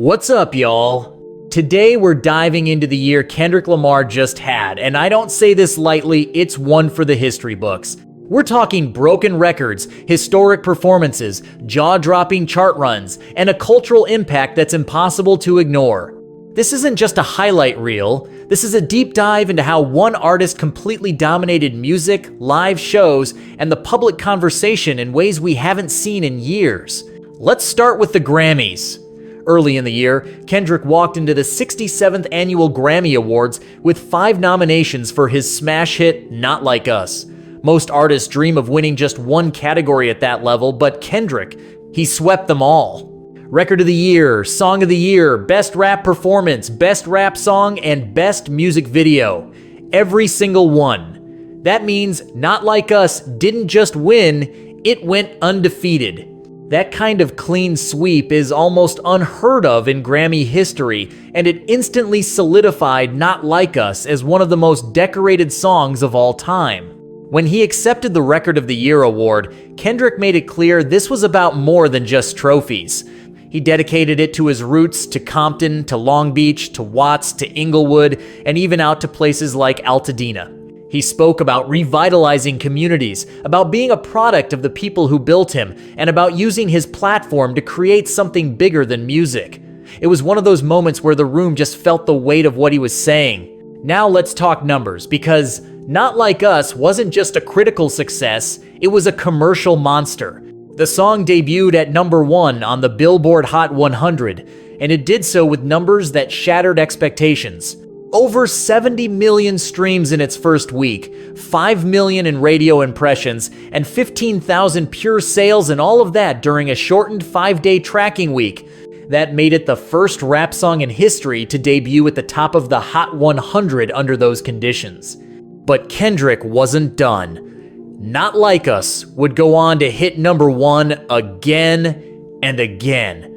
What's up, y'all? Today we're diving into the year Kendrick Lamar just had, and I don't say this lightly, it's one for the history books. We're talking broken records, historic performances, jaw-dropping chart runs, and a cultural impact that's impossible to ignore. This isn't just a highlight reel, this is a deep dive into how one artist completely dominated music, live shows, and the public conversation in ways we haven't seen in years. Let's start with the Grammys. Early in the year, Kendrick walked into the 67th Annual Grammy Awards with 5 nominations for his smash hit, Not Like Us. Most artists dream of winning just one category at that level, but Kendrick, he swept them all. Record of the Year, Song of the Year, Best Rap Performance, Best Rap Song, and Best Music Video. Every single one. That means Not Like Us didn't just win, it went undefeated. That kind of clean sweep is almost unheard of in Grammy history, and it instantly solidified Not Like Us as one of the most decorated songs of all time. When he accepted the Record of the Year award, Kendrick made it clear this was about more than just trophies. He dedicated it to his roots, to Compton, to Long Beach, to Watts, to Inglewood, and even out to places like Altadena. He spoke about revitalizing communities, about being a product of the people who built him, and about using his platform to create something bigger than music. It was one of those moments where the room just felt the weight of what he was saying. Now let's talk numbers, because Not Like Us wasn't just a critical success, it was a commercial monster. The song debuted at number 1 on the Billboard Hot 100, and it did so with numbers that shattered expectations. Over 70 million streams in its first week, 5 million in radio impressions, and 15,000 pure sales, and all of that during a shortened 5-day tracking week. That made it the first rap song in history to debut at the top of the Hot 100 under those conditions. But Kendrick wasn't done. Not Like Us would go on to hit number 1 again and again.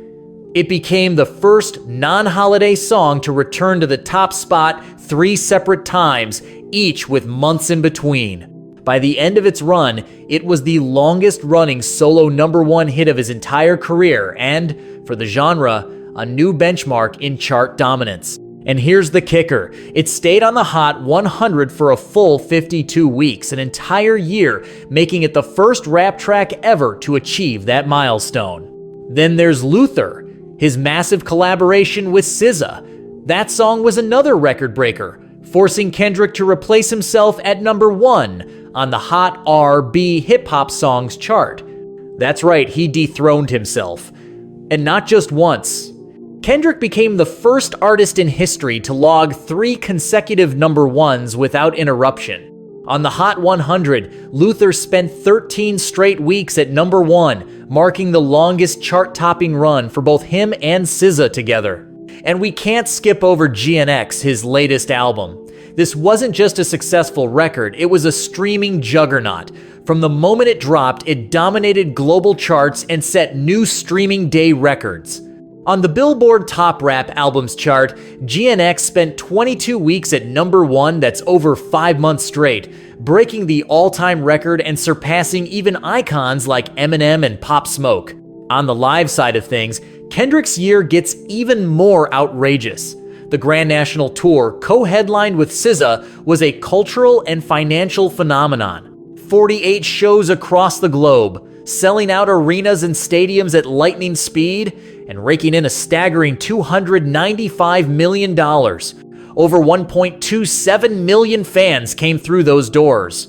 It became the first non-holiday song to return to the top spot 3 separate times, each with months in between. By the end of its run, it was the longest-running solo number 1 hit of his entire career and, for the genre, a new benchmark in chart dominance. And here's the kicker. It stayed on the Hot 100 for a full 52 weeks, an entire year, making it the first rap track ever to achieve that milestone. Then there's Luther, his massive collaboration with SZA. That song was another record breaker, forcing Kendrick to replace himself at number 1 on the Hot R&B hip-hop songs chart. That's right, he dethroned himself. And not just once. Kendrick became the first artist in history to log 3 consecutive number 1s without interruption. On the Hot 100, Luther spent 13 straight weeks at number 1, marking the longest chart-topping run for both him and SZA together. And we can't skip over GNX, his latest album. This wasn't just a successful record, it was a streaming juggernaut. From the moment it dropped, it dominated global charts and set new streaming day records. On the Billboard Top Rap Albums chart, GNX spent 22 weeks at number 1, that's over 5 months straight, breaking the all-time record and surpassing even icons like Eminem and Pop Smoke. On the live side of things, Kendrick's year gets even more outrageous. The Grand National Tour, co-headlined with SZA, was a cultural and financial phenomenon. 48 shows across the globe, selling out arenas and stadiums at lightning speed, and raking in a staggering $295 million. Over 1.27 million fans came through those doors.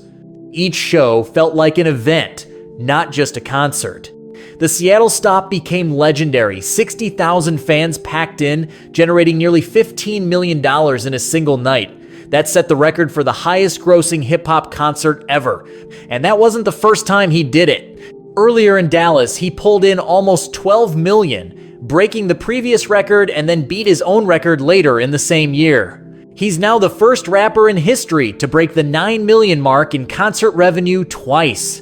Each show felt like an event, not just a concert. The Seattle stop became legendary. 60,000 fans packed in, generating nearly $15 million in a single night. That set the record for the highest-grossing hip-hop concert ever. And that wasn't the first time he did it. Earlier in Dallas, he pulled in almost 12 million, breaking the previous record and then beat his own record later in the same year. He's now the first rapper in history to break the 9 million mark in concert revenue twice.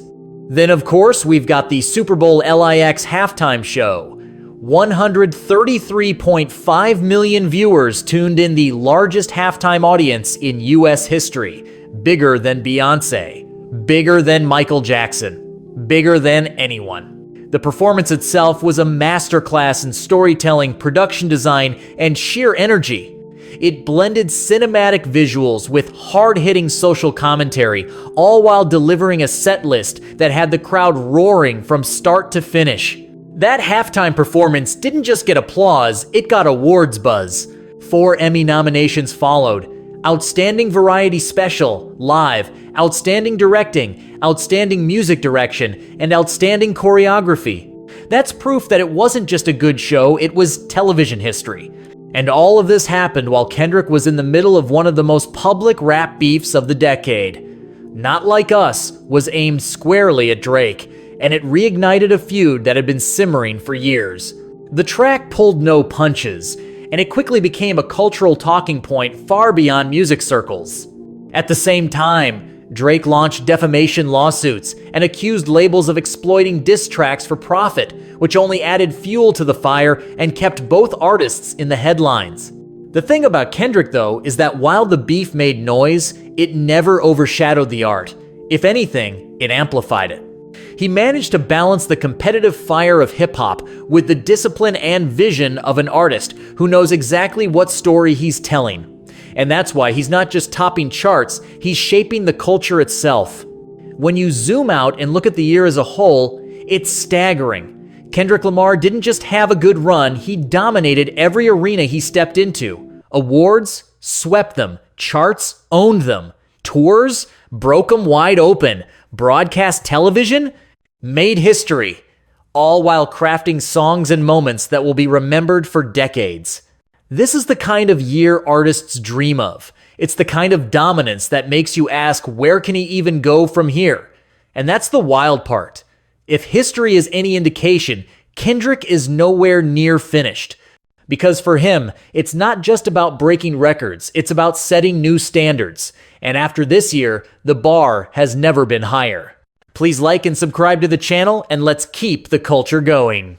Then, of course, we've got the Super Bowl LIX halftime show. 133.5 million viewers tuned in, the largest halftime audience in US history. Bigger than Beyoncé. Bigger than Michael Jackson. Bigger than anyone. The performance itself was a masterclass in storytelling, production design, and sheer energy. It blended cinematic visuals with hard-hitting social commentary, all while delivering a set list that had the crowd roaring from start to finish. That halftime performance didn't just get applause, it got awards buzz. 4 Emmy nominations followed: Outstanding Variety Special, Live, Outstanding Directing, Outstanding Music Direction, and Outstanding Choreography. That's proof that it wasn't just a good show, it was television history. And all of this happened while Kendrick was in the middle of one of the most public rap beefs of the decade. Not Like Us was aimed squarely at Drake, and it reignited a feud that had been simmering for years. The track pulled no punches, and it quickly became a cultural talking point far beyond music circles. At the same time, Drake launched defamation lawsuits and accused labels of exploiting diss tracks for profit, which only added fuel to the fire and kept both artists in the headlines. The thing about Kendrick, though, is that while the beef made noise, it never overshadowed the art. If anything, it amplified it. He managed to balance the competitive fire of hip-hop with the discipline and vision of an artist who knows exactly what story he's telling. And that's why he's not just topping charts, he's shaping the culture itself. When you zoom out and look at the year as a whole, it's staggering. Kendrick Lamar didn't just have a good run, he dominated every arena he stepped into. Awards, swept them. Charts, owned them. Tours, broke them wide open. Broadcast television, made history. All while crafting songs and moments that will be remembered for decades. This is the kind of year artists dream of. It's the kind of dominance that makes you ask, where can he even go from here? And that's the wild part. If history is any indication, Kendrick is nowhere near finished. Because for him, it's not just about breaking records, it's about setting new standards. And after this year, the bar has never been higher. Please like and subscribe to the channel, and let's keep the culture going.